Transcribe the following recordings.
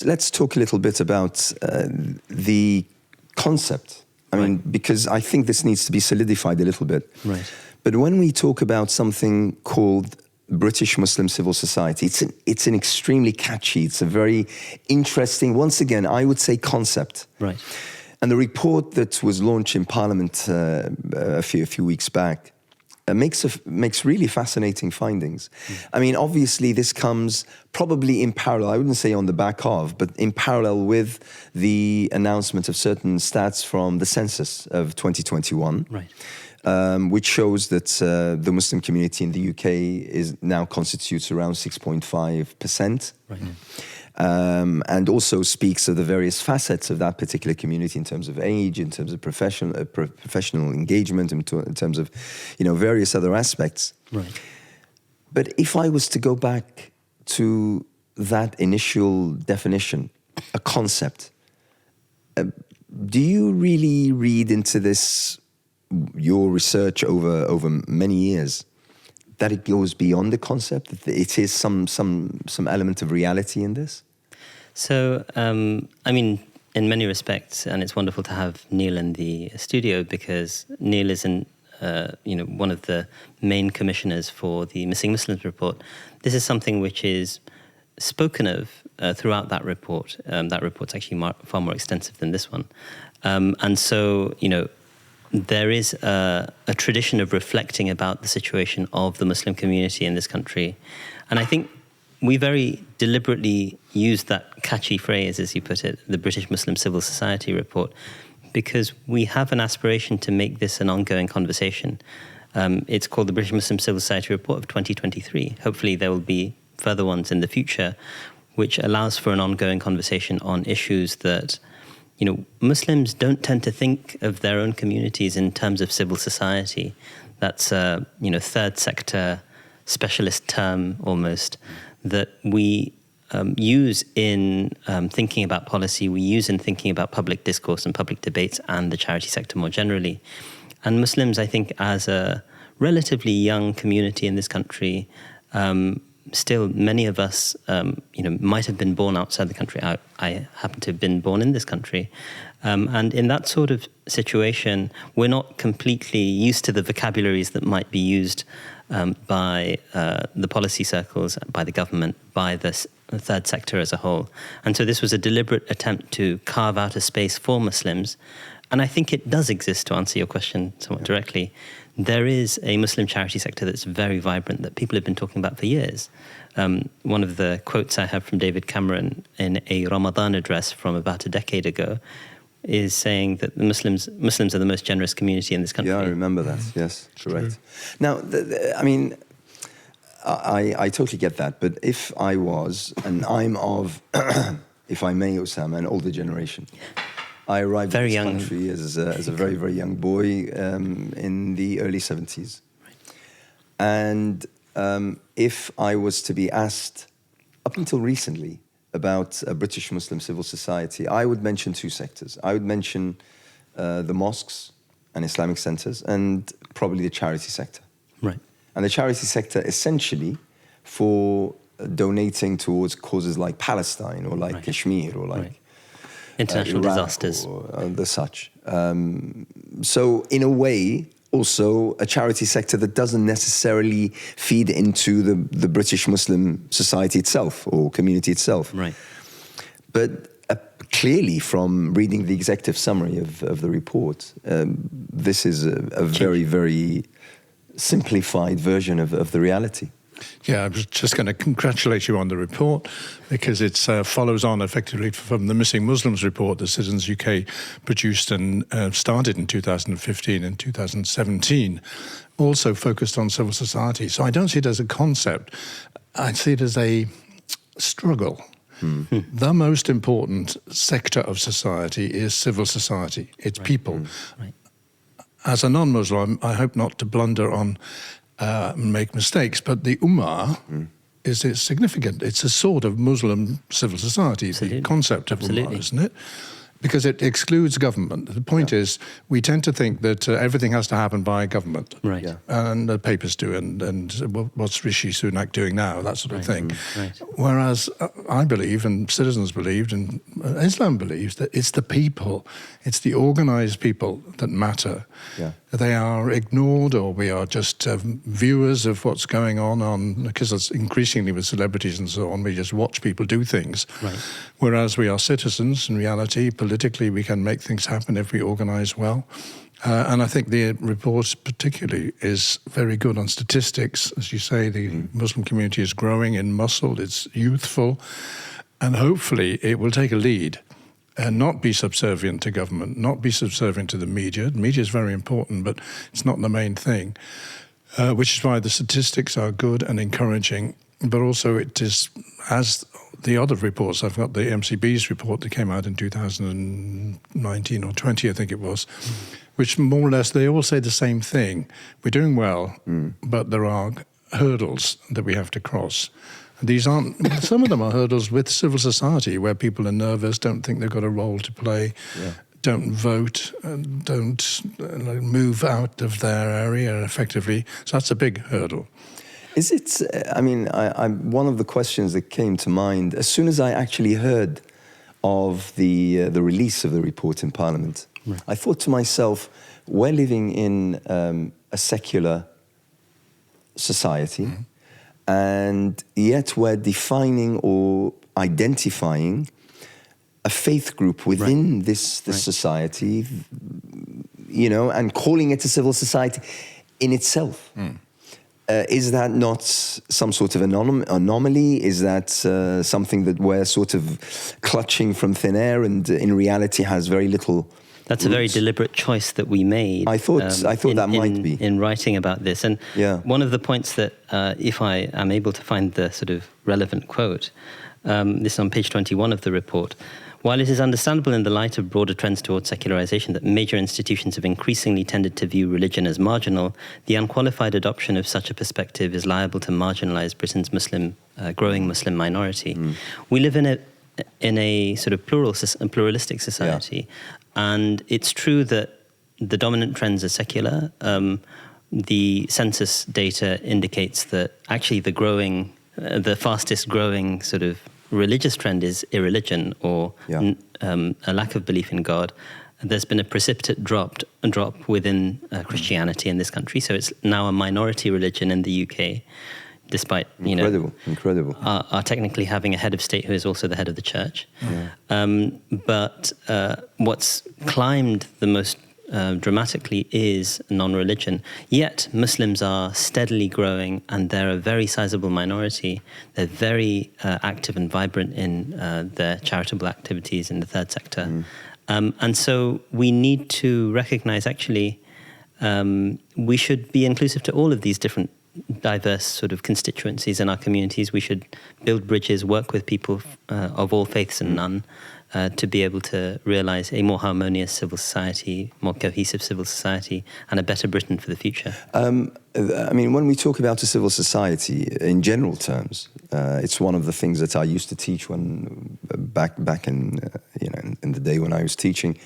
Let's talk a little bit about the concept. I mean, because I think this needs to be solidified a little bit. Right. But when we talk about something called British Muslim civil society, it's an extremely catchy, it's a very interesting, once again, I would say concept. Right. And the report that was launched in Parliament a few weeks back makes really fascinating findings. I mean, obviously this comes probably in parallel, I wouldn't say on the back of, but in parallel with the announcement of certain stats from the census of 2021. Right. Which shows that the Muslim community in the UK now constitutes around 6.5%. Right. And also speaks of the various facets of that particular community in terms of age, in terms of professional engagement, in terms of, various other aspects. Right. But if I was to go back to that initial definition, a concept, do you really read into this, your research over many years, that it goes beyond the concept, that it is some element of reality in this? So, I mean, in many respects, and it's wonderful to have Neil in the studio, because Neil is one of the main commissioners for the Missing Muslims report. This is something which is spoken of throughout that report. That report's actually far more extensive than this one. And so, there is a tradition of reflecting about the situation of the Muslim community in this country. And I think we very deliberately used that catchy phrase, as you put it, the British Muslim Civil Society report, because we have an aspiration to make this an ongoing conversation. It's called the British Muslim Civil Society report of 2023. Hopefully there will be further ones in the future, which allows for an ongoing conversation on issues that Muslims don't tend to think of their own communities in terms of civil society. That's a, third sector specialist term almost that we use in thinking about policy, we use in thinking about public discourse and public debates and the charity sector more generally. And Muslims, I think, as a relatively young community in this country, still, many of us, might have been born outside the country. I happen to have been born in this country. And in that sort of situation, we're not completely used to the vocabularies that might be used by the policy circles, by the government, by the third sector as a whole. And so this was a deliberate attempt to carve out a space for Muslims. And I think it does exist, to answer your question somewhat directly. There is a Muslim charity sector that's very vibrant, that people have been talking about for years. One of the quotes I have from David Cameron in a Ramadan address from about a decade ago is saying that the Muslims are the most generous community in this country. Yeah, I remember that. Yes, correct. Now, I mean, I totally get that. But if I was, and I'm of, if I may, Usaama, an older generation. I arrived in this country as a very, very young boy in the early 70s. Right. And if I was to be asked, up until recently, about a British Muslim civil society, I would mention two sectors. I would mention the mosques and Islamic centers, and probably the charity sector. Right. And the charity sector essentially for donating towards causes like Palestine or like Kashmir or like international disasters or the such. So in a way, also a charity sector that doesn't necessarily feed into the British Muslim society itself or community itself. Right. But clearly from reading the executive summary of the report, this is a very, very simplified version of the reality. Yeah, I was just going to congratulate you on the report, because it follows on effectively from the Missing Muslims report that Citizens UK produced and started in 2015 and 2017, also focused on civil society. So I don't see it as a concept. I see it as a struggle. The most important sector of society is civil society. It's people. Right. As a non-Muslim, I hope not to blunder on make mistakes, but the Ummah is significant. It's a sort of Muslim civil society, the concept of Ummah, isn't it? because it excludes government. The point is, we tend to think that everything has to happen by government. Right. Yeah. And the papers do, and what's Rishi Sunak doing now, that sort of thing. Right. Whereas I believe, and citizens believed, and Islam believes, that it's the people, it's the organised people that matter. Yeah. They are ignored, or we are just viewers of what's going on, because it's increasingly with celebrities and so on, we just watch people do things. Right. Whereas we are citizens, in reality, politically, we can make things happen if we organise well. And I think the report particularly is very good on statistics. As you say, the Muslim community is growing in muscle, it's youthful, and hopefully it will take a lead and not be subservient to government, not be subservient to the media. The media is very important, but it's not the main thing, which is why the statistics are good and encouraging. But also it is, as the other reports, I've got the MCB's report that came out in 2019 or 20, I think it was, which more or less, they all say the same thing. We're doing well, but there are hurdles that we have to cross. These aren't, some of them are hurdles with civil society, where people are nervous, don't think they've got a role to play, don't vote, don't move out of their area effectively. So that's a big hurdle. Is it, I mean, one of the questions that came to mind, as soon as I actually heard of the release of the report in Parliament, I thought to myself, we're living in a secular society, and yet we're defining or identifying a faith group within this society, you know, and calling it a civil society in itself. Is that not some sort of anomaly? Is that something that we're sort of clutching from thin air and in reality has very little? That's a very deliberate choice that we made. I thought that might be. In writing about this. And one of the points that, if I am able to find the sort of relevant quote, this is on page 21 of the report. While it is understandable in the light of broader trends towards secularization that major institutions have increasingly tended to view religion as marginal, the unqualified adoption of such a perspective is liable to marginalize Britain's growing Muslim minority. We live in a sort of pluralistic society, and it's true that the dominant trends are secular. The census data indicates that actually the fastest growing sort of religious trend is irreligion, or a lack of belief in God. There's been a precipitate drop within Christianity in this country, so it's now a minority religion in the UK, despite incredible. Are technically having a head of state who is also the head of the church. But what's climbed the most dramatically is non-religion. Yet Muslims are steadily growing, and they're a very sizable minority. They're very active and vibrant in their charitable activities in the third sector. And so we need to recognize, actually, we should be inclusive to all of these different diverse sort of constituencies in our communities. We should build bridges, work with people of all faiths and none, to be able to realize a more harmonious civil society, more cohesive civil society, and a better Britain for the future. I mean, when we talk about a civil society in general terms, it's one of the things that I used to teach when back in in the day when I was teaching.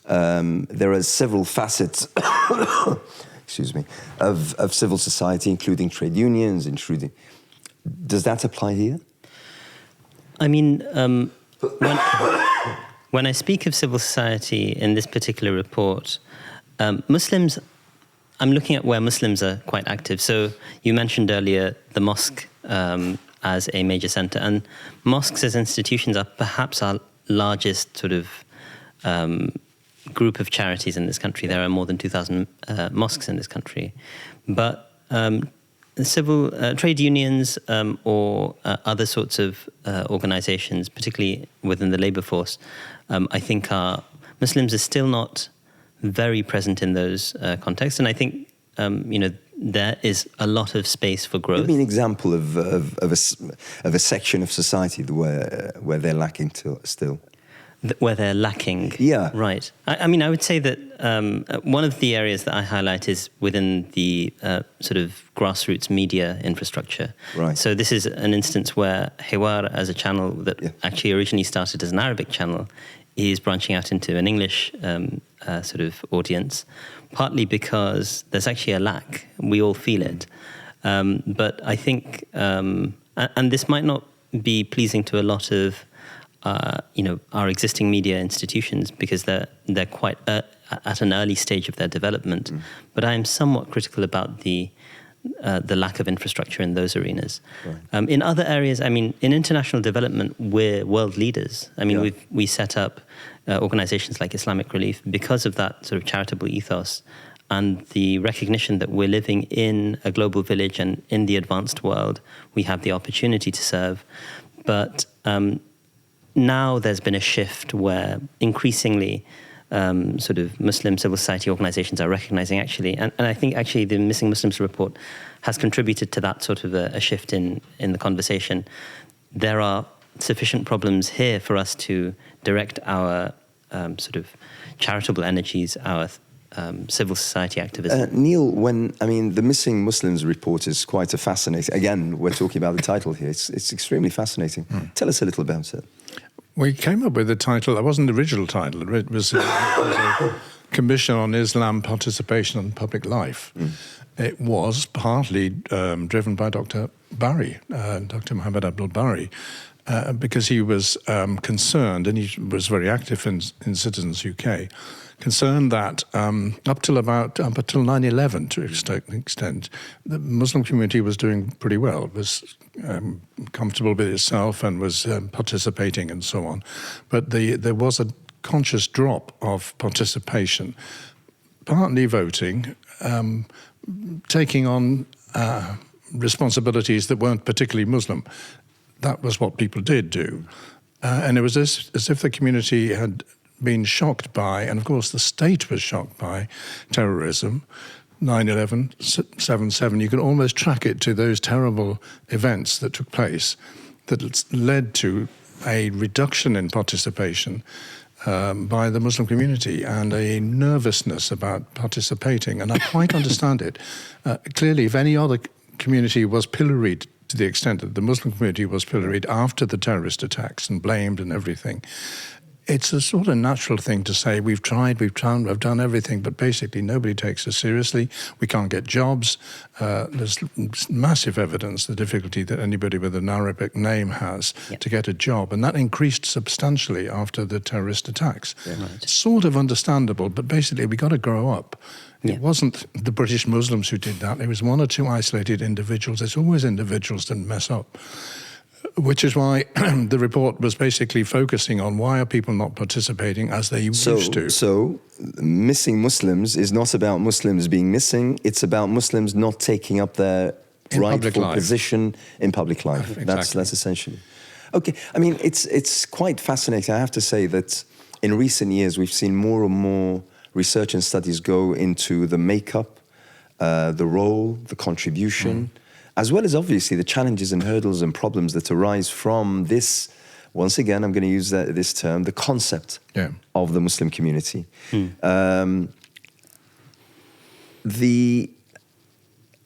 There are several facets, excuse me, of civil society, including trade unions, Does that apply here? I mean, when I speak of civil society in this particular report, Muslims, I'm looking at where Muslims are quite active. So you mentioned earlier the mosque as a major center, and mosques as institutions are perhaps our largest sort of group of charities in this country. There are more than 2,000 mosques in this country. But civil trade unions or other sorts of organizations, particularly within the labor force, I think Muslims are still not very present in those contexts. And I think, there is a lot of space for growth. Give me an example of a section of society where they're lacking still. Where they're lacking. Yeah. Right. I mean, I would say that one of the areas that I highlight is within the sort of grassroots media infrastructure. Right. So this is an instance where Hiwar, as a channel that actually originally started as an Arabic channel, he's branching out into an English sort of audience, partly because there's actually a lack. We all feel it. But I think, and this might not be pleasing to a lot of, our existing media institutions because they're quite at an early stage of their development. But I am somewhat critical about the lack of infrastructure in those arenas. Right. In other areas, in international development, we're world leaders. We set up organizations like Islamic Relief because of that sort of charitable ethos and the recognition that we're living in a global village, and in the advanced world, we have the opportunity to serve. But now there's been a shift where increasingly sort of Muslim civil society organizations are recognizing actually, and I think actually the Missing Muslims report has contributed to that sort of a shift in the conversation. There are sufficient problems here for us to direct our sort of charitable energies, our civil society activism. Neil, the Missing Muslims report is quite a fascinating, again, we're talking about the title here, it's extremely fascinating. Tell us a little about it. We came up with the title, that wasn't the original title, it was a Commission on Islam Participation in Public Life. It was partly driven by Dr. Barry, Dr. Muhammad Abdul Barry, because he was concerned, and he was very active in Citizens UK, concerned that up till 9/11, to an extent, the Muslim community was doing pretty well. It was comfortable with itself and was participating and so on. But there was a conscious drop of participation, partly voting, taking on responsibilities that weren't particularly Muslim. That was what people did do. And it was as if the community had been shocked by, and of course the state was shocked by, terrorism, 9/11, 7/7. You can almost track it to those terrible events that took place that led to a reduction in participation by the Muslim community and a nervousness about participating. And I quite understand it. Clearly, if any other community was pilloried to the extent that the Muslim community was pilloried after the terrorist attacks and blamed and everything, it's a sort of natural thing to say, we've tried, I've done everything, but basically nobody takes us seriously. We can't get jobs. There's massive evidence, the difficulty that anybody with an Arabic name has to get a job. And that increased substantially after the terrorist attacks. Yeah, right. It's sort of understandable, but basically we got to grow up. It wasn't the British Muslims who did that. It was one or two isolated individuals. It's always individuals that mess up. Which is why the report was basically focusing on why are people not participating as they used to. So Missing Muslims is not about Muslims being missing, it's about Muslims not taking up their rightful position in public life. Exactly. That's essentially. Okay, it's quite fascinating. I have to say that in recent years we've seen more and more research and studies go into the makeup, the role, the contribution, as well as obviously the challenges and hurdles and problems that arise from this, once again, I'm going to use this term, the concept of the Muslim community.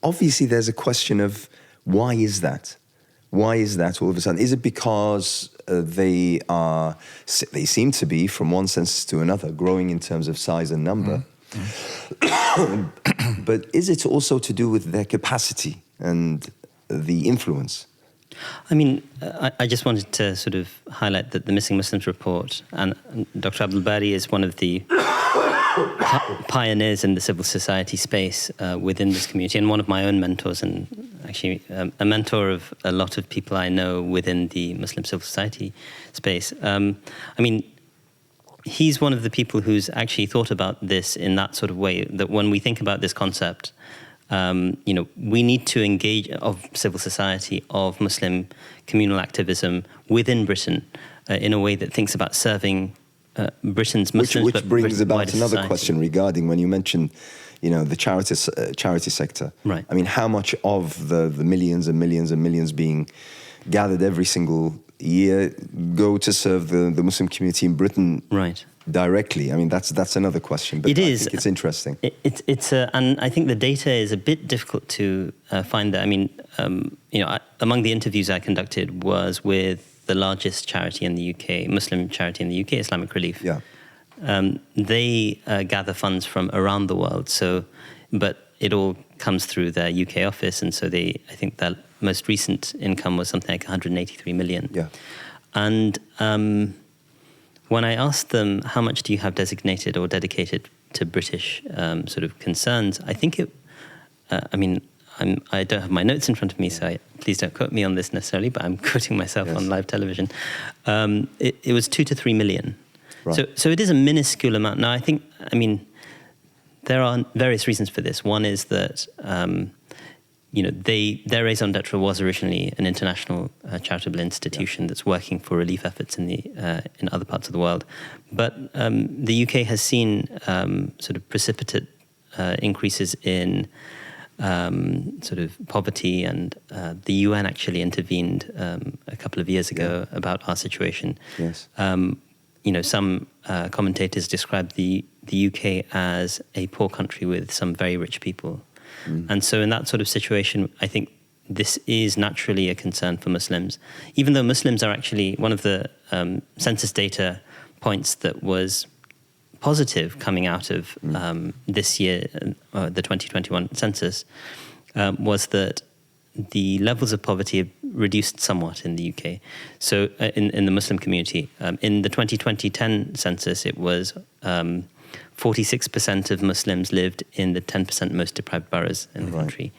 Obviously there's a question of why is that? Why is that all of a sudden? Is it because they seem to be, from one census to another, growing in terms of size and number? But is it also to do with their capacity and the influence? I just wanted to sort of highlight that the Missing Muslims report, and Dr. Abdul Bari is one of the pioneers in the civil society space within this community, and one of my own mentors, and actually a mentor of a lot of people I know within the Muslim civil society space. He's one of the people who's actually thought about this in that sort of way, that when we think about this concept, we need to engage of civil society, of Muslim communal activism within Britain in a way that thinks about serving Britain's Muslims. Which brings about another question regarding when you mentioned, the charity sector. Right. How much of the millions and millions and millions being gathered every single year go to serve the Muslim community in Britain directly? That's another question, but I think it's interesting. And I think the data is a bit difficult to find that. Among the interviews I conducted was with the largest charity in the UK, Muslim charity in the UK, Islamic Relief. Yeah. They gather funds from around the world. But it all comes through their UK office, and so I think their most recent income was something like 183 million. Yeah. And when I asked them, how much do you have designated or dedicated to British sort of concerns, I think I don't have my notes in front of me, so please don't quote me on this necessarily, but I'm quoting myself on live television. It was 2 to 3 million. Right. So it is a minuscule amount. Now, there are various reasons for this. One is that their raison d'etre was originally an international charitable institution that's working for relief efforts in other parts of the world. But the UK has seen sort of precipitate increases in sort of poverty, and the UN actually intervened a couple of years ago about our situation. Yes. Some commentators describe the UK as a poor country with some very rich people. And so in that sort of situation, I think this is naturally a concern for Muslims, even though Muslims are actually one of the census data points that was positive coming out of this year, the 2021 census, was that the levels of poverty have reduced somewhat in the UK. So in the Muslim community, in the 2010 census, it was 46% of Muslims lived in the 10% most deprived boroughs in the country.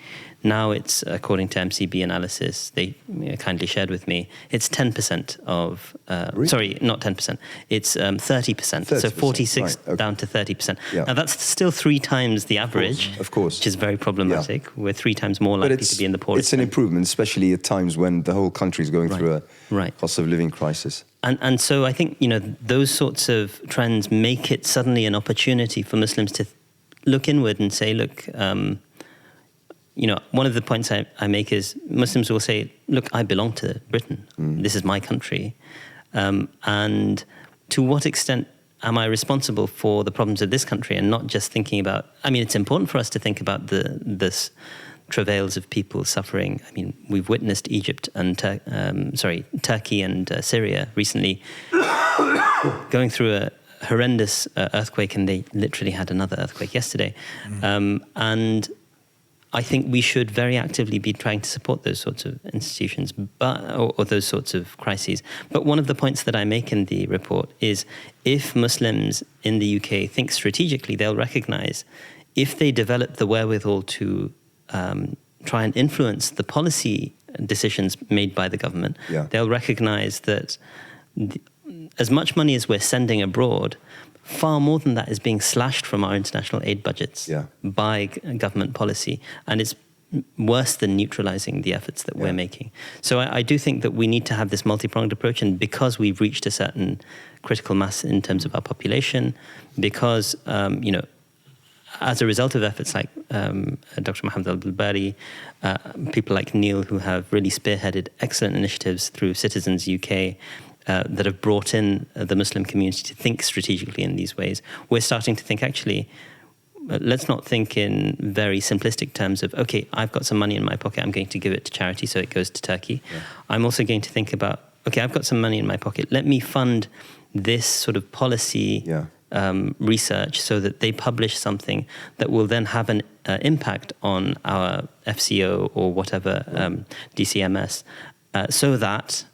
Now it's, according to MCB analysis, they kindly shared with me, it's 10% of, really? Sorry, not 10%, it's 30%. So 46 down to 30%. Yeah. Now that's still 3 times the average, of course. Which is very problematic. Yeah. We're 3 times more likely to be in the poorest. It's an improvement, especially at times when the whole country is going through a cost of living crisis. And so I think, those sorts of trends make it suddenly an opportunity for Muslims to look inward and say, look, one of the points I make is Muslims will say, look, I belong to Britain. This is my country. And to what extent am I responsible for the problems of this country, and not just thinking about, it's important for us to think about this travails of people suffering. We've witnessed Egypt and Turkey and Syria recently going through a horrendous earthquake, and they literally had another earthquake yesterday. And I think we should very actively be trying to support those sorts of institutions, or those sorts of crises. But one of the points that I make in the report is, if Muslims in the UK think strategically, they'll recognise if they develop the wherewithal to try and influence the policy decisions made by the government, they'll recognise that as much money as we're sending abroad, far more than that is being slashed from our international aid budgets by government policy. And it's worse than neutralising the efforts that we're making. So I do think that we need to have this multi-pronged approach, and because we've reached a certain critical mass in terms of our population, because, as a result of efforts like Dr. Mohammed Al-Bari, people like Neil, who have really spearheaded excellent initiatives through Citizens UK that have brought in the Muslim community to think strategically in these ways, we're starting to think, actually, let's not think in very simplistic terms of, okay, I've got some money in my pocket, I'm going to give it to charity so it goes to Turkey. I'm also going to think about, okay, I've got some money in my pocket, let me fund this sort of policy research so that they publish something that will then have an impact on our FCO or whatever DCMS, so that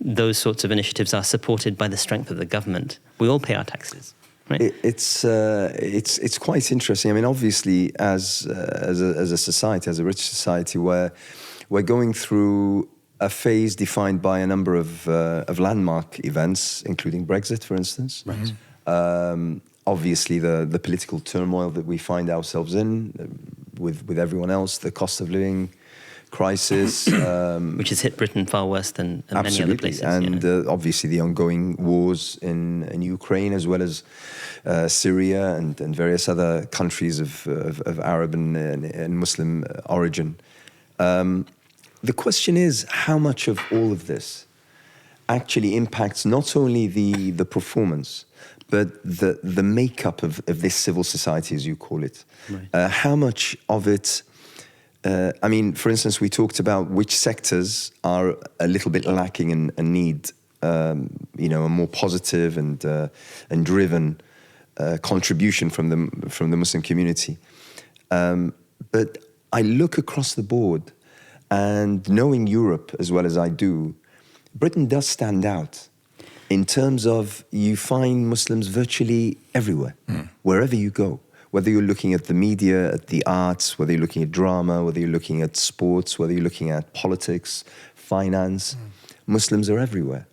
those sorts of initiatives are supported by the strength of the government. We all pay our taxes, right? It's quite interesting. Obviously, as a society, as a rich society, where we're going through a phase defined by a number of landmark events, including Brexit, for instance. Right. Obviously, the political turmoil that we find ourselves in with everyone else, the cost of living crisis, which has hit Britain far worse than many other places. And obviously the ongoing wars in Ukraine, as well as Syria and various other countries of Arab and Muslim origin. The question is, how much of all of this actually impacts not only the performance, but the makeup of this civil society, as you call it? Right. How much of it I mean, for instance, we talked about which sectors are a little bit lacking and need, you know, a more positive and driven contribution from the Muslim community. But I look across the board, and knowing Europe as well as I do, Britain does stand out in terms of you find Muslims virtually everywhere, wherever you go. Whether you're looking at the media, at the arts, whether you're looking at drama, whether you're looking at sports, whether you're looking at politics, finance, Muslims are everywhere.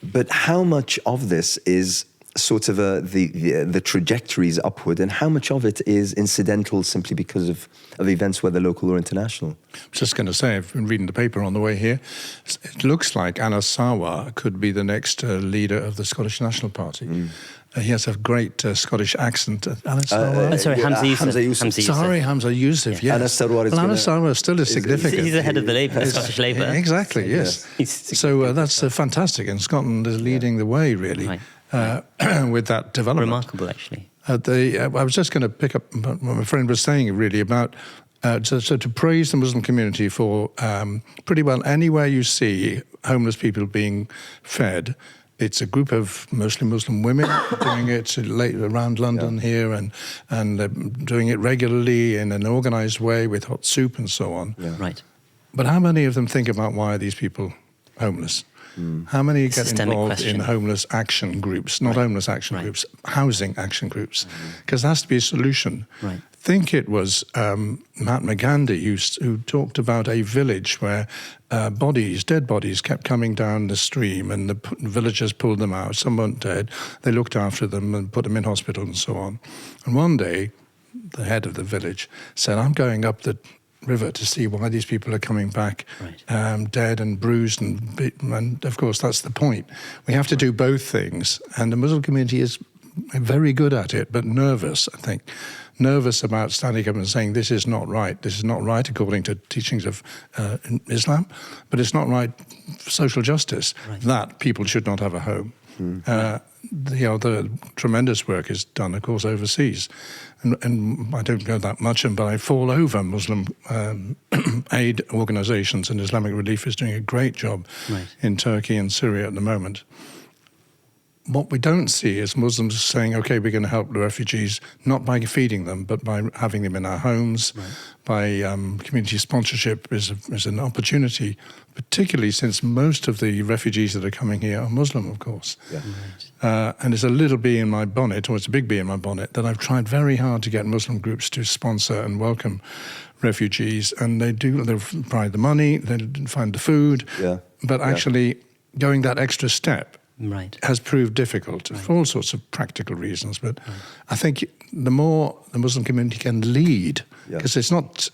But how much of this is sort of the trajectory is upward, and how much of it is incidental simply because of events, whether local or international? I was just going to say, I've been reading the paper on the way here. It looks like al-Azami could be the next leader of the Scottish National Party. He has a great Scottish accent. Hamza Youssef. Sorry, Hamza Youssef, yes. al-Azami still is significant. He's the head of the Labour, Scottish Labour. Exactly, yes. So that's fantastic, and Scotland is leading the way, really. Right. With that development. Remarkable, actually. I was just going to pick up what my friend was saying, really, about so to praise the Muslim community for pretty well anywhere you see homeless people being fed. It's a group of mostly Muslim women doing it around London here and doing it regularly in an organised way with hot soup and so on. Yeah. Right. But how many of them think about why are these people homeless? How many get involved in homeless action groups, not homeless action groups, housing action groups? Because there has to be a solution. Right. I think it was Mahatma Gandhi who talked about a village where dead bodies kept coming down the stream, and the villagers pulled them out. Some weren't dead. They looked after them and put them in hospital and so on. And one day, the head of the village said, I'm going up the river to see why these people are coming back dead and bruised, and of course that's the point. We have to do both things, and the Muslim community is very good at it, but nervous, I think. Nervous about standing up and saying this is not right. This is not right according to teachings of Islam, but it's not right for social justice that people should not have a home. The tremendous work is done, of course, overseas. And I don't go that much, but I fall over Muslim aid organisations, and Islamic Relief is doing a great job in Turkey and Syria at the moment. What we don't see is Muslims saying, OK, we're going to help the refugees, not by feeding them, but by having them in our homes, by community sponsorship is an opportunity, particularly since most of the refugees that are coming here are Muslim, of course. And it's a little bee in my bonnet, or it's a big bee in my bonnet, that I've tried very hard to get Muslim groups to sponsor and welcome refugees. And they provide the money, they find the food, but actually going that extra step has proved difficult for all sorts of practical reasons. But I think the more the Muslim community can lead, because it's not,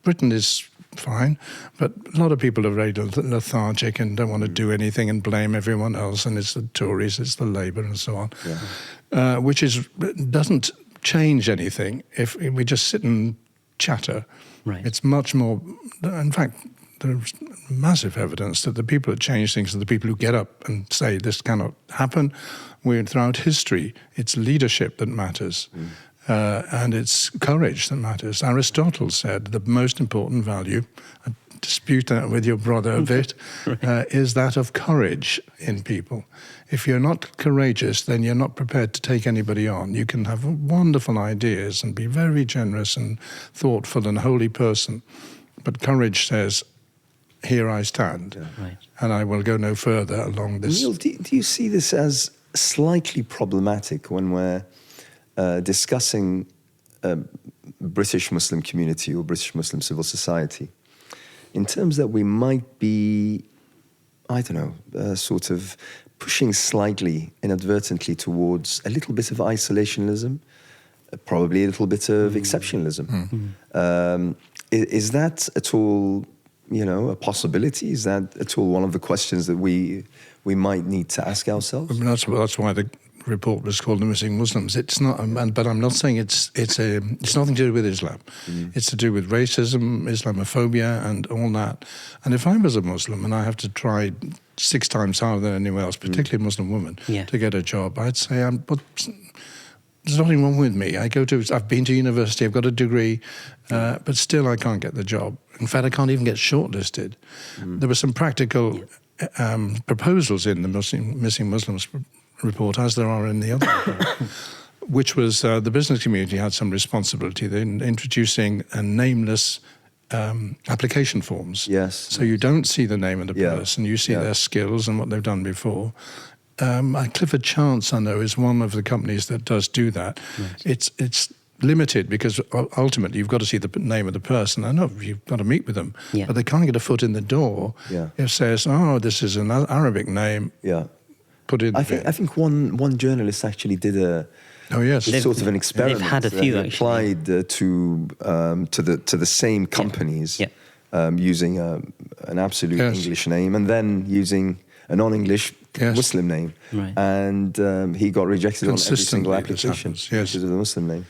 Britain is fine, but a lot of people are very lethargic and don't want to do anything and blame everyone else, and it's the Tories, it's the Labour and so on, which doesn't change anything if we just sit and chatter. It's much more, in fact, there's massive evidence that the people that change things are the people who get up and say this cannot happen. Throughout history, it's leadership that matters, and it's courage that matters. Aristotle said the most important value, I dispute that with your brother a bit, is that of courage in people. If you're not courageous, then you're not prepared to take anybody on. You can have wonderful ideas and be very generous and thoughtful and holy person, but courage says, here I stand, and I will go no further along this. Neil, do you see this as slightly problematic when we're discussing British Muslim community or British Muslim civil society, in terms that we might be, I don't know, sort of pushing slightly inadvertently towards a little bit of isolationism, probably a little bit of exceptionalism. Is that at all, a possibility? Is that at all one of the questions that we might need to ask ourselves? I mean, that's why the report was called "The Missing Muslims." It's not, but I'm not saying it's nothing to do with Islam. It's to do with racism, Islamophobia, and all that. And if I was a Muslim and I have to try 6 times harder than anyone else, particularly a Muslim woman, to get a job, I'd say, there's nothing wrong with me. I've been to university, I've got a degree, but still I can't get the job. In fact, I can't even get shortlisted. There were some practical proposals in the Missing Muslims report, as there are in the other report, which was the business community had some responsibility in introducing a nameless application forms. Yes. So you don't see the name of the person, you see their skills and what they've done before. Clifford Chance, I know, is one of the companies that does do that. Right. It's limited because ultimately you've got to see the name of the person. I know you've got to meet with them, but they can't get a foot in the door. It says, "Oh, this is an Arabic name." Put it. I think one journalist actually did a. Oh yes, sort of an experiment. They've had a few actually. Applied to the same companies using an absolute English name and then using a non-English Muslim name, and he got rejected on every single application because of the Muslim name.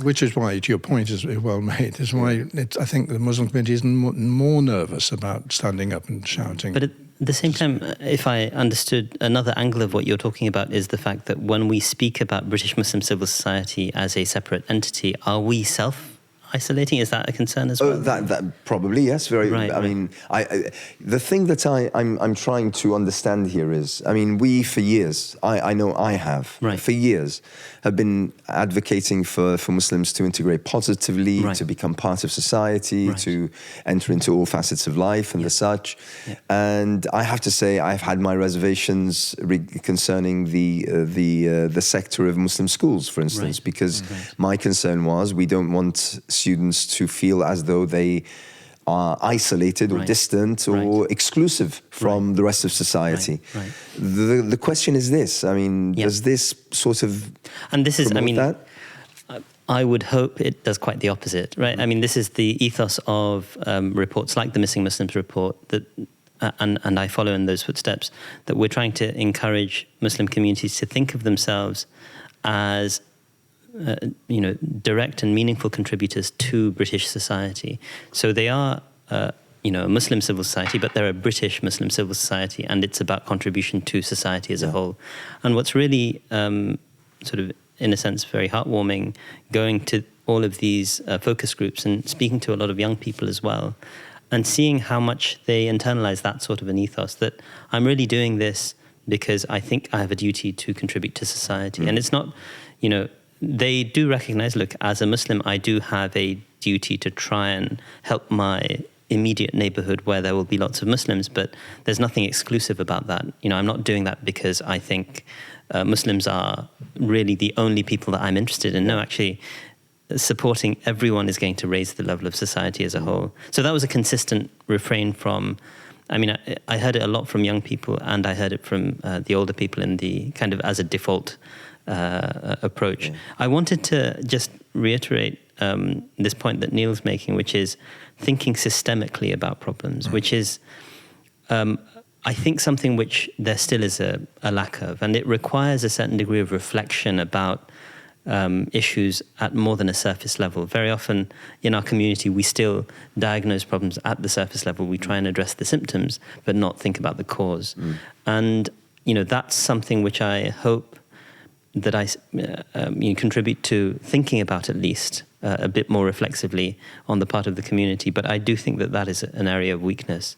Which is why, to your point, is well made. Is why I think the Muslim community is more nervous about standing up and shouting. But at the same time, if I understood another angle of what you're talking about, is the fact that when we speak about British Muslim civil society as a separate entity, are we self-isolating? Is that a concern as well? That probably, yes. Very. Right, I mean, the thing that I'm trying to understand here is, I mean, we for years, I know I have for years, have been advocating for Muslims to integrate positively, to become part of society, to enter into all facets of life and the such. And I have to say, I've had my reservations concerning the sector of Muslim schools, for instance, because my concern was we don't want students to feel as though they are isolated or distant or exclusive from the rest of society. The question is this, I mean, does this sort of that? I would hope it does quite the opposite, right? I mean, this is the ethos of reports like the Missing Muslims report, that, and I follow in those footsteps, that we're trying to encourage Muslim communities to think of themselves as direct and meaningful contributors to British society. So they are, a Muslim civil society, but they're a British Muslim civil society, and it's about contribution to society as a whole. And what's really sort of, in a sense, very heartwarming, going to all of these focus groups and speaking to a lot of young people as well, and seeing how much they internalize that sort of an ethos, that I'm really doing this because I think I have a duty to contribute to society. And it's not, they do recognize, look, as a Muslim, I do have a duty to try and help my immediate neighborhood where there will be lots of Muslims, but there's nothing exclusive about that. I'm not doing that because I think Muslims are really the only people that I'm interested in. No, actually, supporting everyone is going to raise the level of society as a whole. So that was a consistent refrain from, I heard it a lot from young people, and I heard it from the older people in the kind of as a default approach. I wanted to just reiterate this point that Neil's making, which is thinking systemically about problems, which is, I think, something which there still is a lack of, and it requires a certain degree of reflection about issues at more than a surface level. Very often in our community, we still diagnose problems at the surface level. We try and address the symptoms, but not think about the cause. And, that's something which I hope that I contribute to thinking about, at least a bit more reflexively on the part of the community. But I do think that is an area of weakness.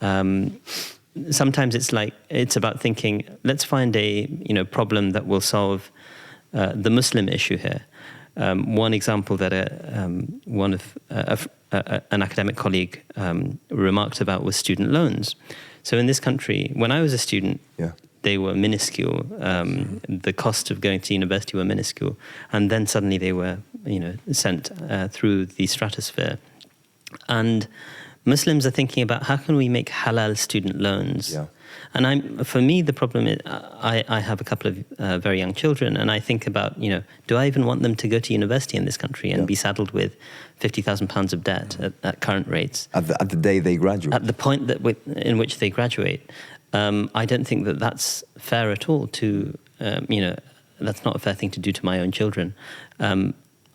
Sometimes it's about thinking, let's find a problem that will solve the Muslim issue here. One example that an academic colleague remarked about was student loans. So in this country, when I was a student, they were minuscule. The cost of going to university were minuscule, and then suddenly they were, sent through the stratosphere. And Muslims are thinking about how can we make halal student loans. And for me, the problem is I have a couple of very young children, and I think about, do I even want them to go to university in this country and be saddled with £50,000 of debt at current rates? At the day they graduate. At the point in which they graduate. I don't think that that's fair at all to, that's not a fair thing to do to my own children.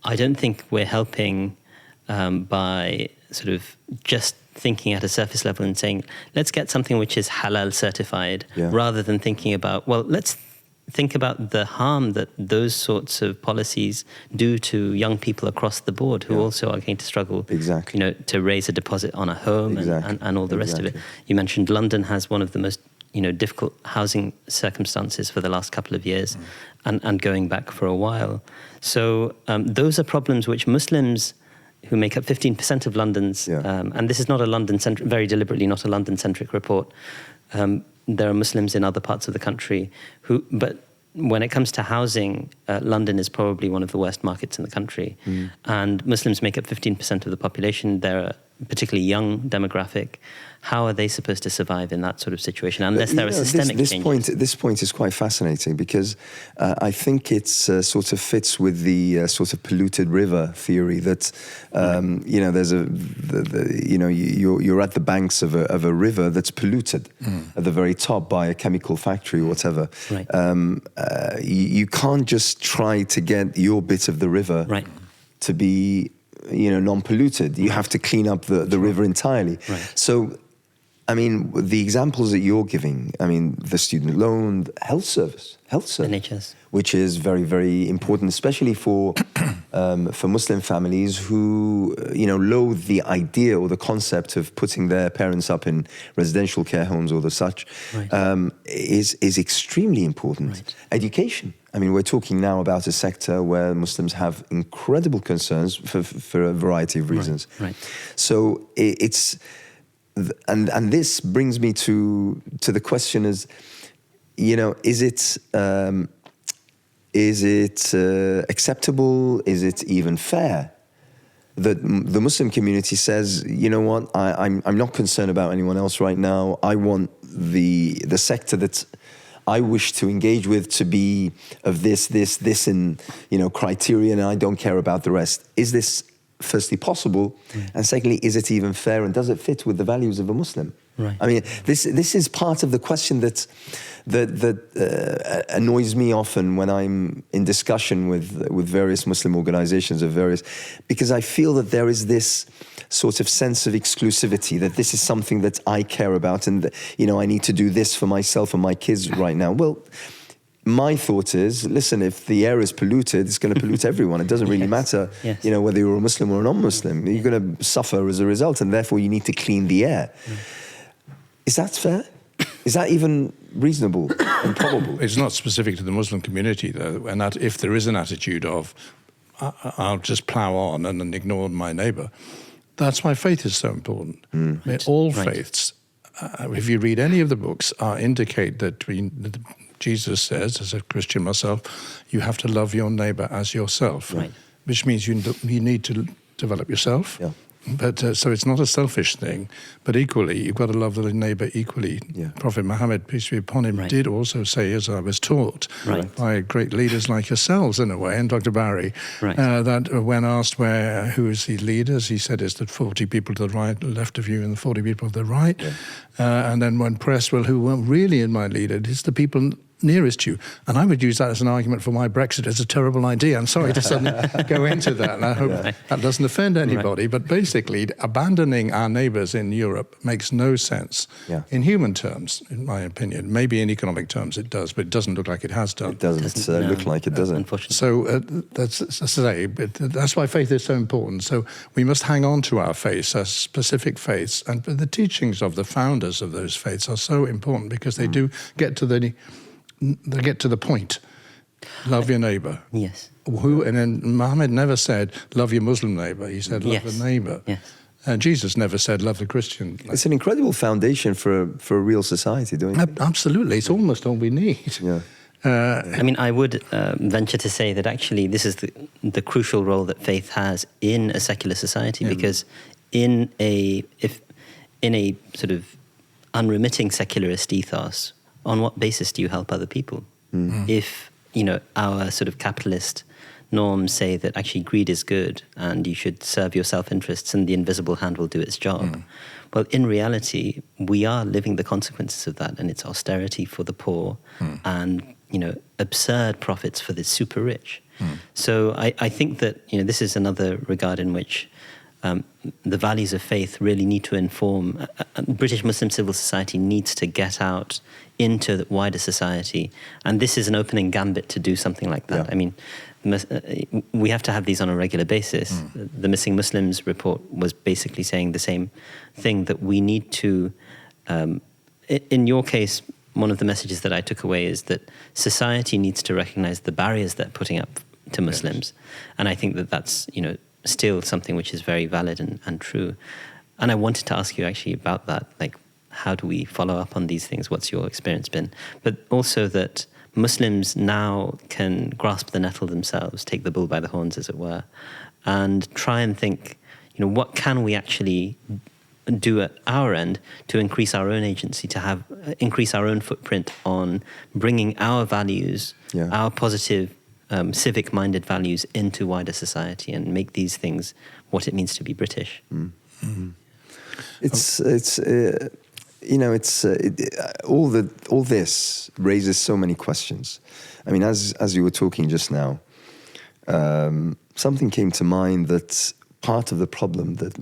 I don't think we're helping by sort of just thinking at a surface level and saying, let's get something which is halal certified, rather than thinking about, well, let's think about the harm that those sorts of policies do to young people across the board who also are going to struggle, Exactly. to raise a deposit on a home and all the rest of it. You mentioned London has one of the most difficult housing circumstances for the last couple of years and going back for a while. So those are problems which Muslims who make up 15% of London's, and this is not a London-centric, very deliberately not a London-centric report. There are Muslims in other parts of the country but when it comes to housing, London is probably one of the worst markets in the country. And Muslims make up 15% of the population. They're a particularly young demographic. How are they supposed to survive in that sort of situation unless there are systemic changes? This point is quite fascinating because I think it sort of fits with the sort of polluted river theory that there's you're at the banks of a river that's polluted at the very top by a chemical factory or whatever. Right. You can't just try to get your bit of the river to be non-polluted. You have to clean up the river entirely. Right. So, I mean, the examples that you're giving, I mean, the student loan, the health service, NHS, which is very, very important, especially for Muslim families who, loathe the idea or the concept of putting their parents up in residential care homes or the such, is extremely important. Right. Education. I mean, we're talking now about a sector where Muslims have incredible concerns for a variety of reasons. Right. So it's, and this brings me to the question is, is it acceptable? Is it even fair that the Muslim community says, you know what, I'm not concerned about anyone else right now. I want the sector that I wish to engage with to be of this, and criteria, and I don't care about the rest. Is this firstly possible, and secondly, is it even fair, and does it fit with the values of a Muslim? Right. I mean, this is part of the question that annoys me often when I'm in discussion with various Muslim organizations because I feel that there is this sort of sense of exclusivity, that this is something that I care about, and I need to do this for myself and my kids right now. Well, my thought is, listen, if the air is polluted, it's going to pollute everyone. It doesn't really matter, whether you're a Muslim or a non-Muslim. You're going to suffer as a result, and therefore you need to clean the air. Is that fair? Is that even reasonable and probable? It's not specific to the Muslim community, though, and that if there is an attitude of, I'll just plough on and ignore my neighbour, that's why faith is so important. All faiths, if you read any of the books, indicate that Jesus says, as a Christian myself, you have to love your neighbour as yourself, which means you need to develop yourself. Yeah. But so it's not a selfish thing, but equally, you've got to love the neighbour equally. Yeah. Prophet Muhammad, peace be upon him, did also say, as I was taught by great leaders like yourselves in a way, and Dr. Barry, that when asked who is the leaders, he said it's the 40 people to the right, left of you, and the 40 people to the right. Yeah. And then when pressed, who really is my leader? It's the people nearest you. And I would use that as an argument for why Brexit is a terrible idea. I'm sorry to suddenly go into that, and I hope that doesn't offend anybody. But basically, abandoning our neighbours in Europe makes no sense in human terms, in my opinion. Maybe in economic terms it does, but it doesn't look like it has done. It doesn't look like it, does it? Unfortunately. So that's why faith is so important. So we must hang on to our faiths, our specific faiths, and the teachings of the founders of those faiths are so important because they do get to the point. Love your neighbour. Yes. And then Muhammad never said, love your Muslim neighbour. He said, love the neighbour. Yes. Jesus never said, love the Christian. It's an incredible foundation for a real society, don't you think? Absolutely. It's almost all we need. Yeah. I would venture to say that actually this is the crucial role that faith has in a secular society, because in a sort of unremitting secularist ethos, on what basis do you help other people? If, our sort of capitalist norms say that actually greed is good and you should serve your self-interests and the invisible hand will do its job. Well, in reality, we are living the consequences of that, and it's austerity for the poor and, absurd profits for the super rich. So I think that, this is another regard in which the values of faith really need to inform. British Muslim civil society needs to get out into the wider society, and this is an opening gambit to do something like that. Yeah. I mean, we have to have these on a regular basis. The Missing Muslims report was basically saying the same thing, that we need to, in your case, one of the messages that I took away is that society needs to recognize the barriers they're putting up to Muslims. Yes. And I think that that's, still something which is very valid and true. And I wanted to ask you actually about that, like, how do we follow up on these things? What's your experience been? But also that Muslims now can grasp the nettle themselves, take the bull by the horns, as it were, and try and think, what can we actually do at our end to increase our own agency, to increase our own footprint on bringing our values, our positive, civic-minded values into wider society and make these things what it means to be British. Mm-hmm. All this raises so many questions. I mean, as you were talking just now, something came to mind, that part of the problem that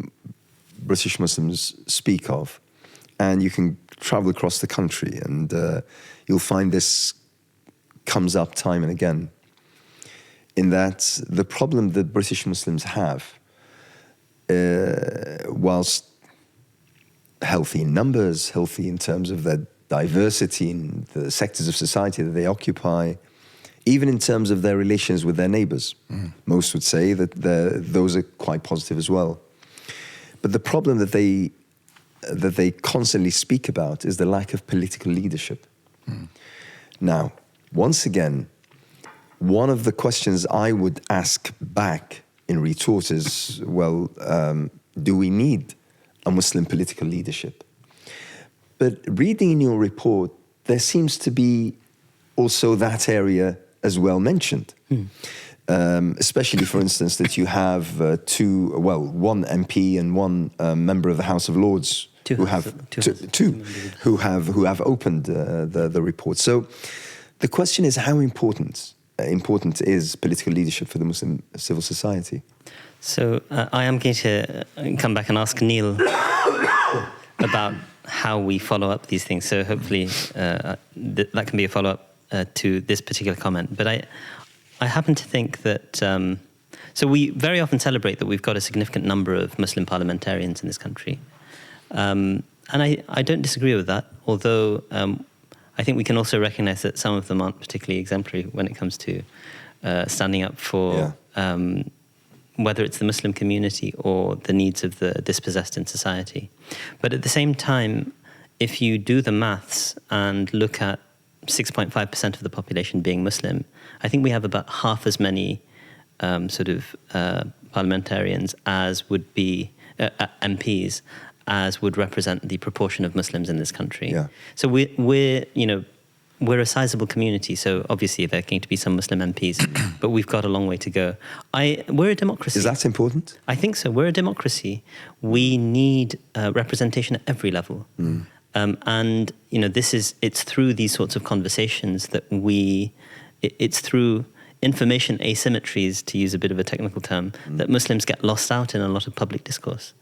British Muslims speak of, and you can travel across the country and you'll find this comes up time and again, in that the problem that British Muslims have, whilst healthy in numbers, healthy in terms of their diversity in the sectors of society that they occupy, even in terms of their relations with their neighbours. Most would say that those are quite positive as well. But the problem that they constantly speak about is the lack of political leadership. Now, once again, one of the questions I would ask back in retort is, well, do we need a Muslim political leadership? But reading in your report, there seems to be also that area as well mentioned. Especially, for instance, that you have one MP and one member of the House of Lords who have opened the report. So the question is, how important is political leadership for the Muslim civil society? So I am going to come back and ask Neil about how we follow up these things. So hopefully that can be a follow-up to this particular comment. But I happen to think that, so we very often celebrate that we've got a significant number of Muslim parliamentarians in this country. And I don't disagree with that, although I think we can also recognize that some of them aren't particularly exemplary when it comes to standing up for whether it's the Muslim community or the needs of the dispossessed in society. But at the same time, if you do the maths and look at 6.5% of the population being Muslim, I think we have about half as many parliamentarians as would be MPs as would represent the proportion of Muslims in this country. Yeah. So we're a sizable community. So obviously there are going to be some Muslim MPs, but we've got a long way to go. We're a democracy. Is that important? I think so. We're a democracy. We need representation at every level. And it's through these sorts of conversations that it's through information asymmetries, to use a bit of a technical term, that Muslims get lost out in a lot of public discourse.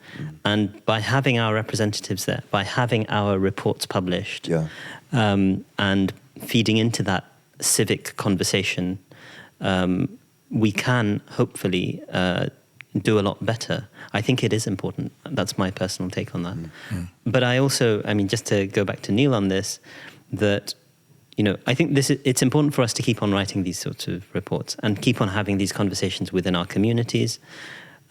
And by having our representatives there, by having our reports published, and feeding into that civic conversation, we can hopefully do a lot better. I think it is important. That's my personal take on that. But I also, just to go back to Neil on this, that I think it's important for us to keep on writing these sorts of reports and keep on having these conversations within our communities.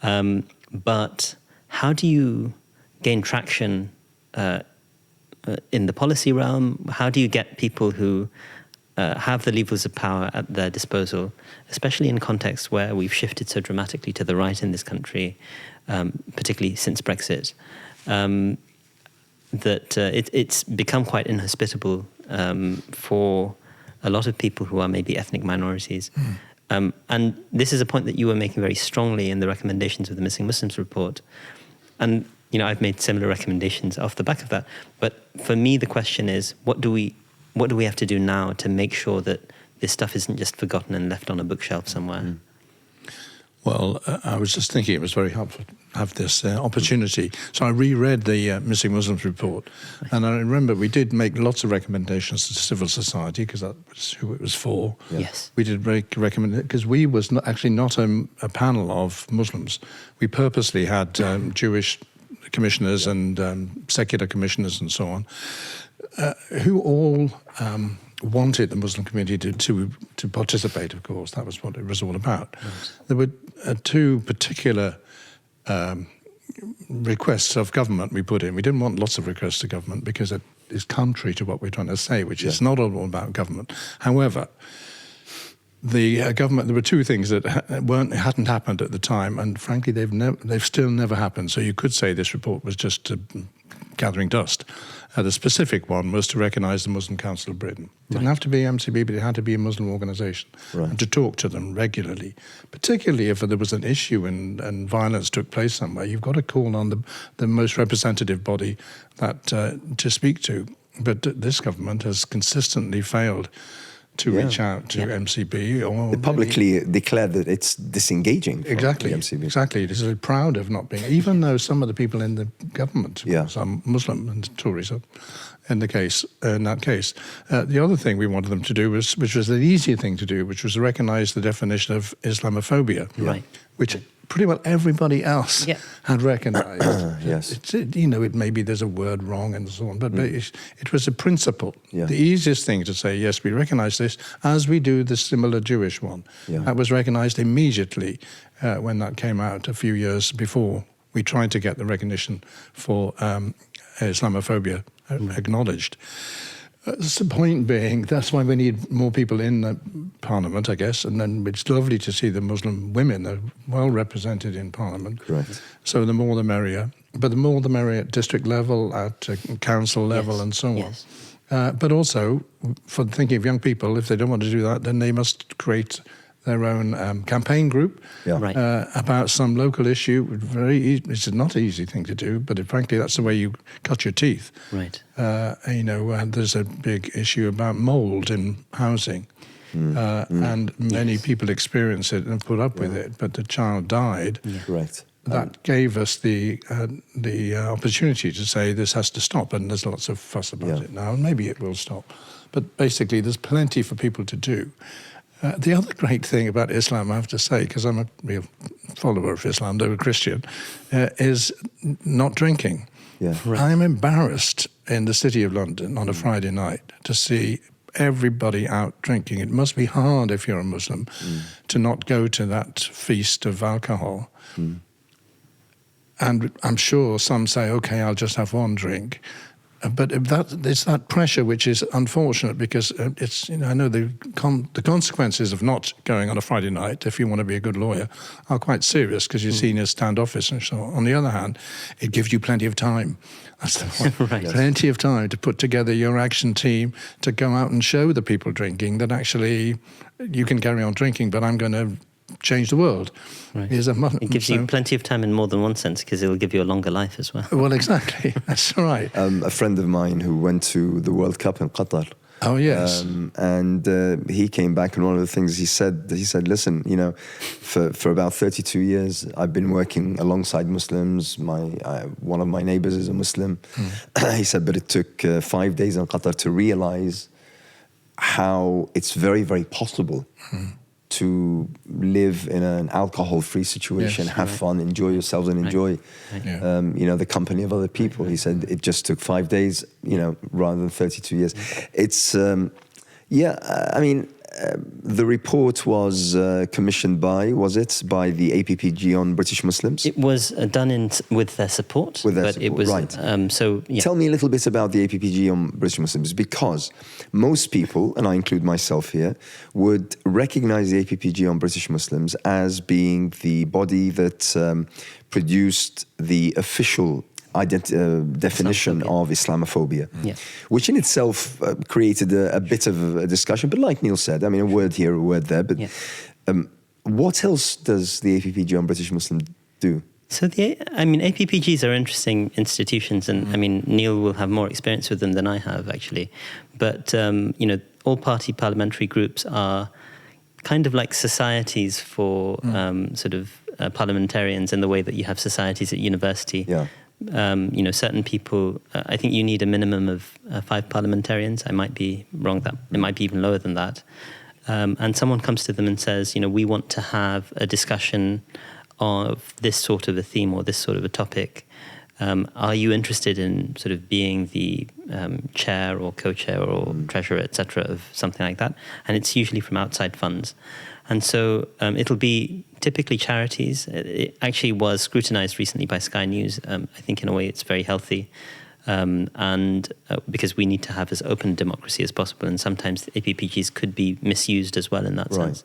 But how do you gain traction in the policy realm? How do you get people who have the levers of power at their disposal, especially in contexts where we've shifted so dramatically to the right in this country, particularly since Brexit, that it's become quite inhospitable for a lot of people who are maybe ethnic minorities. And this is a point that you were making very strongly in the recommendations of the Missing Muslims report. And I've made similar recommendations off the back of that. But for me, the question is, what do we have to do now to make sure that this stuff isn't just forgotten and left on a bookshelf somewhere? Well, I was just thinking it was very helpful to have this opportunity. So I reread the Missing Muslims report, and I remember we did make lots of recommendations to civil society, because that was who it was for. Yeah. Yes. We did recommend it, because we was actually not a panel of Muslims. We purposely had Jewish commissioners and secular commissioners and so on, who all wanted the Muslim community to participate, of course. That was what it was all about. Right. There were two particular requests of government we put in. We didn't want lots of requests to government, because it is contrary to what we're trying to say, which is not all about government. However, the government, there were two things that hadn't happened at the time, and frankly, they've still never happened. So you could say this report was just gathering dust. The specific one was to recognise the Muslim Council of Britain. It didn't have to be MCB, but it had to be a Muslim organisation, and to talk to them regularly. Particularly if there was an issue and violence took place somewhere, you've got to call on the most representative body that to speak to. But this government has consistently failed to reach out to MCB. Or they publicly declared that it's disengaging from exactly, the MCB. Exactly. This is proud of not being, even though some of the people in the government are Muslim and Tories in that case. The other thing we wanted them to do was, which was an easier thing to do, which was to recognise the definition of Islamophobia, which pretty well everybody else had recognised. Yes. Maybe there's a word wrong and so on, but it was a principle. Yeah. The easiest thing to say, yes, we recognise this, as we do the similar Jewish one. Yeah. That was recognised immediately when that came out a few years before. We tried to get the recognition for Islamophobia acknowledged. The point being, that's why we need more people in the Parliament, I guess, and then it's lovely to see the Muslim women are well represented in Parliament. Correct. So the more the merrier. But the more the merrier at district level, at council level, and so on. Yes. But also, for thinking of young people, if they don't want to do that, then they must create their own campaign group about some local issue. It's not an easy thing to do, but frankly, that's the way you cut your teeth. Right. There's a big issue about mould in housing, and many people experience it and put up with it, but the child died. Yeah. Correct. That gave us the opportunity to say this has to stop, and there's lots of fuss about it now, and maybe it will stop. But basically, there's plenty for people to do. The other great thing about Islam, I have to say, because I'm a real follower of Islam, though a Christian, is not drinking. Yeah. Right. I'm embarrassed in the City of London on a Friday night to see everybody out drinking. It must be hard if you're a Muslim to not go to that feast of alcohol. And I'm sure some say, okay, I'll just have one drink. But it's that pressure which is unfortunate, because it's I know the consequences of not going on a Friday night, if you want to be a good lawyer, are quite serious, because you're seen as standoffish and so on. On the other hand, it gives you plenty of time. That's the point. Right. Plenty of time to put together your action team to go out and show the people drinking that actually you can carry on drinking, but I'm going to change the world. Right. It gives you plenty of time in more than one sense, because it'll give you a longer life as well. Well, exactly. That's right. A friend of mine who went to the World Cup in Qatar. Oh, yes. And he came back, and one of the things he said, listen, for about 32 years, I've been working alongside Muslims. One of my neighbors is a Muslim. He said, but it took 5 days in Qatar to realize how it's very, very possible to live in an alcohol-free situation, have fun, enjoy yourselves, and enjoy, the company of other people. He said it just took 5 days, rather than 32 years. It's, the report was commissioned by the APPG on British Muslims? It was done with their support. It was right. Tell me a little bit about the APPG on British Muslims, because most people, and I include myself here, would recognise the APPG on British Muslims as being the body that produced the official definition of Islamophobia, which in itself created a bit of a discussion. But like Neil said, a word here, a word there. But what else does the APPG on British Muslims do? So APPGs are interesting institutions, and Neil will have more experience with them than I have, actually. But all party parliamentary groups are kind of like societies for sort of parliamentarians in the way that you have societies at university. Yeah. Certain people, I think you need a minimum of 5 parliamentarians. I might be wrong. That it might be even lower than that. And someone comes to them and says, we want to have a discussion of this sort of a theme or this sort of a topic. Are you interested in sort of being the chair or co-chair or treasurer, etc., of something like that? And it's usually from outside funds. And so it'll be typically charities. It actually was scrutinized recently by Sky News. I think in a way it's very healthy. Because we need to have as open democracy as possible, and sometimes the APPGs could be misused as well in that sense.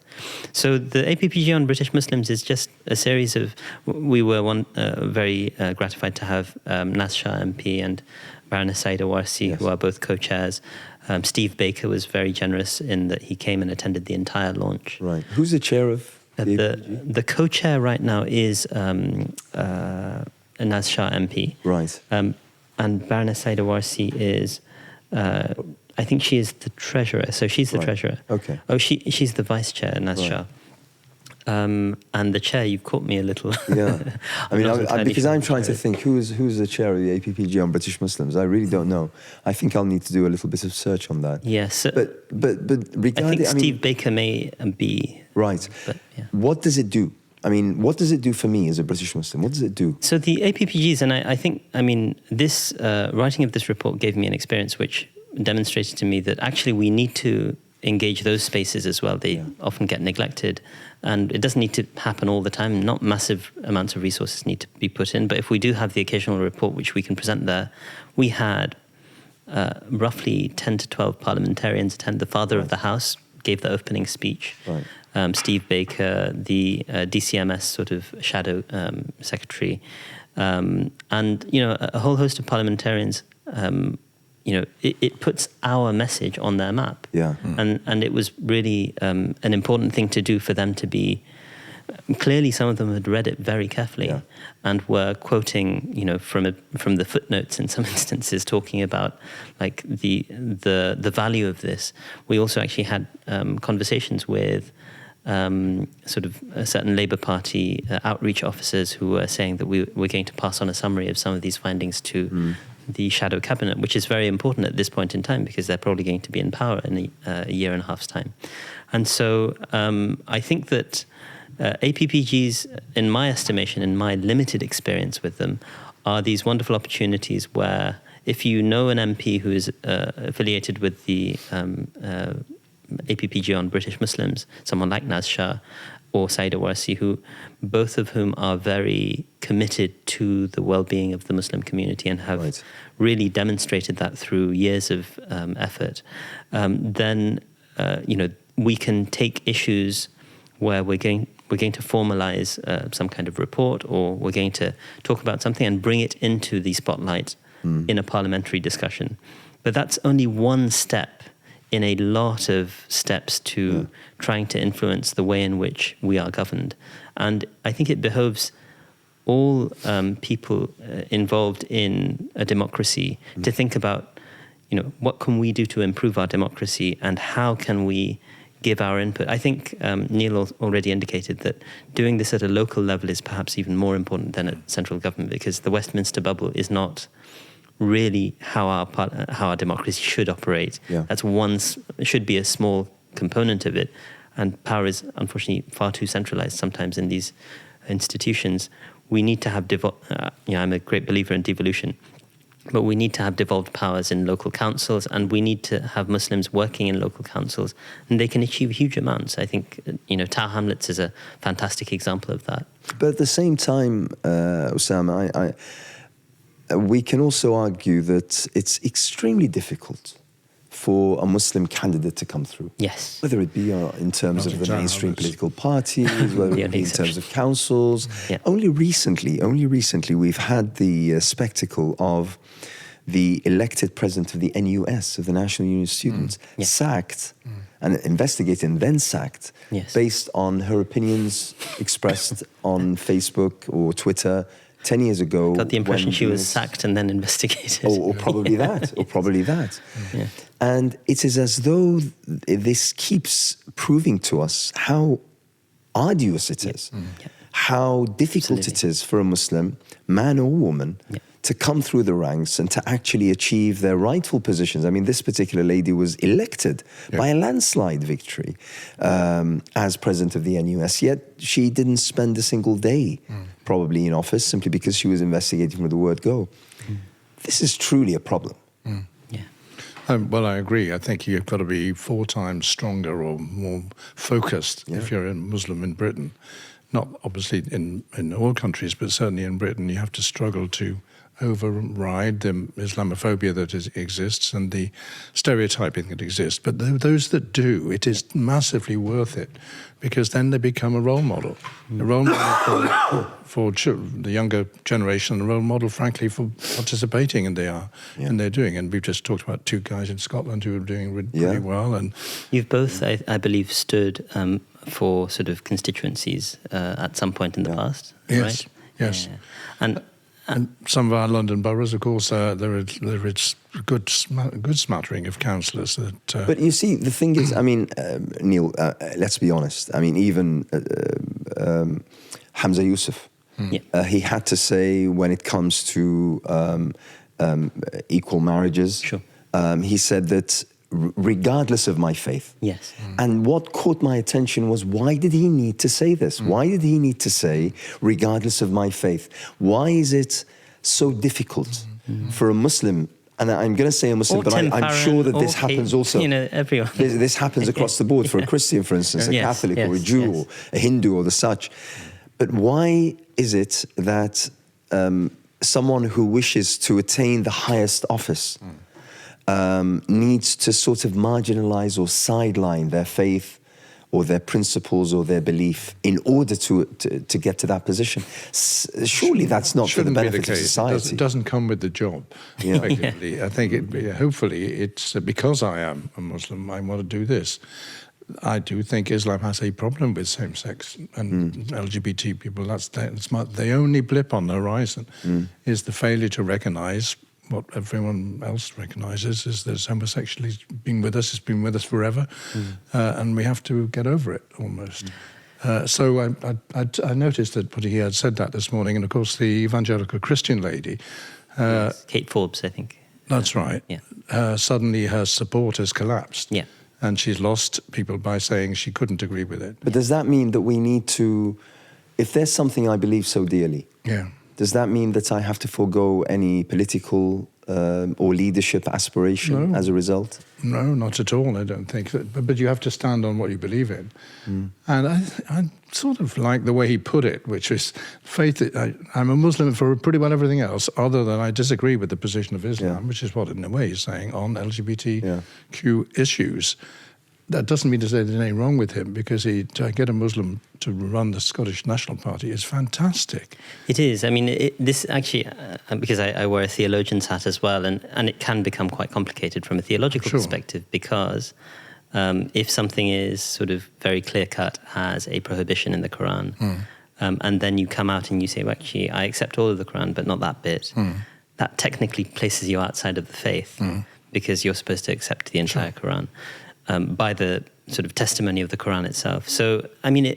So the APPG on British Muslims is just a series of. We were very gratified to have Naz Shah MP and Baroness Saida Warsi, who are both co-chairs. Steve Baker was very generous in that he came and attended the entire launch. Right. Who's the chair of the APPG? The co-chair right now is Naz Shah MP. Right. And Baroness Saida Warsi is, I think she is the treasurer. So she's the treasurer. Okay. Oh, she's the vice chair, Naz Shah. And the chair, you've caught me a little. Yeah. I mean, because I'm trying to think who's the chair of the APPG on British Muslims. I really don't know. I think I'll need to do a little bit of search on that. Yes. But regarding, I think Steve Baker may be. Right. But, yeah. What does it do? I mean, what does it do for me as a British Muslim? What does it do? So the APPGs, and I think, this writing of this report gave me an experience which demonstrated to me that actually we need to engage those spaces as well. They often get neglected, and it doesn't need to happen all the time. Not massive amounts of resources need to be put in, but if we do have the occasional report which we can present there, we had roughly 10 to 12 parliamentarians attend. The Father of the House gave the opening speech. Right. Steve Baker, the DCMS sort of shadow secretary, and a whole host of parliamentarians. It puts our message on their map. Yeah. And it was really an important thing to do for them to be. Clearly, some of them had read it very carefully and were quoting, from the footnotes in some instances, talking about like the value of this. We also actually had conversations with sort of certain Labour Party outreach officers who were saying that we're going to pass on a summary of some of these findings to the shadow cabinet, which is very important at this point in time because they're probably going to be in power in a year and a half's time. And so I think that APPGs, in my estimation, in my limited experience with them, are these wonderful opportunities where if you know an MP who is affiliated with the APPG on British Muslims, someone like Naz Shah or Saida Warsi, both of whom are very committed to the well-being of the Muslim community and have really demonstrated that through years of effort, then we can take issues where we're going to formalize some kind of report, or we're going to talk about something and bring it into the spotlight in a parliamentary discussion. But that's only one step in a lot of steps to trying to influence the way in which we are governed. And I think it behoves all people involved in a democracy to think about, what can we do to improve our democracy and how can we give our input. I think Neil already indicated that doing this at a local level is perhaps even more important than at central government, because the Westminster bubble is not really how our democracy should operate. That's should be a small component of it, and power is unfortunately far too centralized sometimes in these institutions. We need to have I'm a great believer in devolution, but we need to have devolved powers in local councils, and we need to have Muslims working in local councils, and they can achieve huge amounts. I think Tower Hamlets is a fantastic example of that. But at the same time, Usaama, we can also argue that it's extremely difficult for a Muslim candidate to come through. Yes. Whether it be in terms of the mainstream political parties, whether it be in terms of councils. Only recently we've had the spectacle of the elected president of the NUS, of the National Union of Students, sacked and investigated and then sacked based on her opinions expressed on Facebook or Twitter 10 years ago... Got the impression when she was sacked and then investigated. Or probably that, or probably that. Yeah. And it is as though this keeps proving to us how arduous it is, how difficult it is for a Muslim, man or woman, to come through the ranks and to actually achieve their rightful positions. I mean, this particular lady was elected by a landslide victory as president of the NUS, yet she didn't spend a single day probably in office simply because she was investigating from the word go. This is truly a problem. Well, I agree. I think you've got to be 4 times stronger or more focused if you're a Muslim in Britain. Not obviously in all countries, but certainly in Britain, you have to struggle to override the Islamophobia that exists and the stereotyping that exists. But those that do, it is massively worth it, because then they become a role model. A role model for the younger generation, a role model, frankly, for participating in and they're doing. And we've just talked about 2 guys in Scotland who are doing pretty well. And you've both, I believe, stood for sort of constituencies at some point in the past, right? Yes. Yeah. And some of our London boroughs, of course, there is a good smattering of councillors. But you see, the thing is, I mean, Neil, let's be honest. I mean, even Hamza Yusuf, he had to say when it comes to equal marriages, he said that regardless of my faith. Yes. And what caught my attention was, why did he need to say this? Why did he need to say, regardless of my faith? Why is it so difficult for a Muslim, and I'm going to say a Muslim, but I'm sure that this happens also. Everyone. This happens across the board for a Christian, for instance, a Catholic or a Jew or a Hindu or the such. But why is it that someone who wishes to attain the highest office needs to sort of marginalize or sideline their faith or their principles or their belief in order to get to that position? Surely that's not for the benefit of society. It doesn't come with the job. Effectively. I think hopefully it's because I am a Muslim, I want to do this. I do think Islam has a problem with same-sex and LGBT people. That's the only blip on the horizon is the failure to recognise what everyone else recognises, is that homosexuality has been with us forever, and we have to get over it almost. So I noticed that he had said that this morning, and of course the evangelical Christian lady, Kate Forbes, I think. That's right. Yeah. Suddenly her support has collapsed. Yeah. And she's lost people by saying she couldn't agree with it. But does that mean that we need to, if there's something I believe so dearly, does that mean that I have to forego any political or leadership aspiration as a result? No, not at all, I don't think. But you have to stand on what you believe in. And I sort of like the way he put it, which is faith. I'm a Muslim for pretty well everything else, other than I disagree with the position of Islam, which is what, in a way, he's saying on LGBTQ issues. That doesn't mean to say there's anything wrong with him, because to get a Muslim to run the Scottish National Party is fantastic. It is. I mean, this actually, because I wear a theologian's hat as well, and it can become quite complicated from a theological perspective, because if something is sort of very clear-cut as a prohibition in the Quran, and then you come out and you say, well, actually, I accept all of the Quran, but not that bit, that technically places you outside of the faith, because you're supposed to accept the entire Quran. By the sort of testimony of the Quran itself. So, I mean,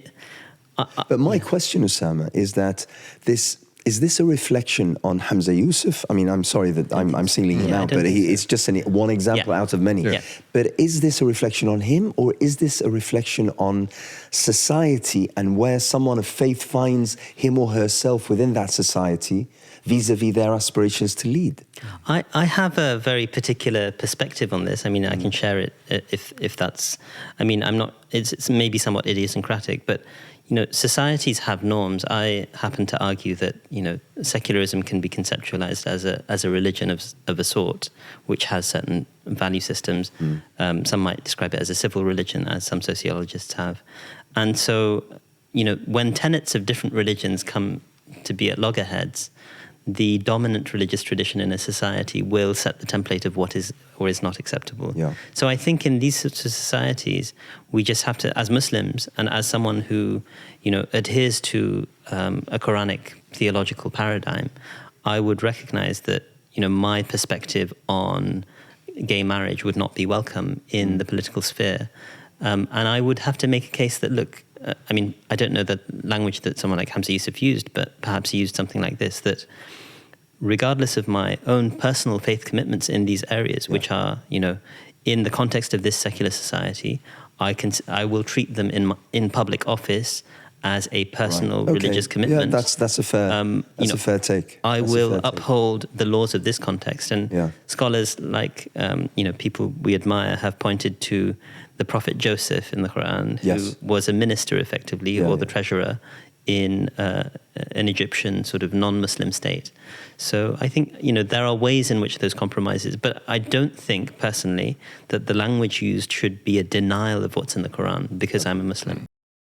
but my question, Usaama, is that is this a reflection on Hamza Yusuf? I mean, I'm sorry that I'm singling him out, but it's just one example out of many. Yeah. But is this a reflection on him, or is this a reflection on society and where someone of faith finds him or herself within that society, vis-a-vis their aspirations to lead? I have a very particular perspective on this. I mean, I can share it if that's... I mean, it's maybe somewhat idiosyncratic, but, societies have norms. I happen to argue that, secularism can be conceptualized as a religion of a sort, which has certain value systems. Some might describe it as a civil religion, as some sociologists have. And so, when tenets of different religions come to be at loggerheads, the dominant religious tradition in a society will set the template of what is or is not acceptable. Yeah. So I think in these sorts of societies, we just have to, as Muslims and as someone who, adheres to a Quranic theological paradigm, I would recognize that, my perspective on gay marriage would not be welcome in the political sphere. And I would have to make a case that, look, I don't know the language that someone like Hamza Yusuf used, but perhaps he used something like this, that regardless of my own personal faith commitments in these areas, which are, in the context of this secular society, I will treat them in public office as a personal religious commitment. Yeah, that's a fair take. I will uphold the laws of this context. And scholars like, people we admire have pointed to the prophet Joseph in the Quran, who was a minister effectively, or the treasurer in an Egyptian sort of non-Muslim state. So I think, there are ways in which those compromises, but I don't think personally that the language used should be a denial of what's in the Quran because I'm a Muslim.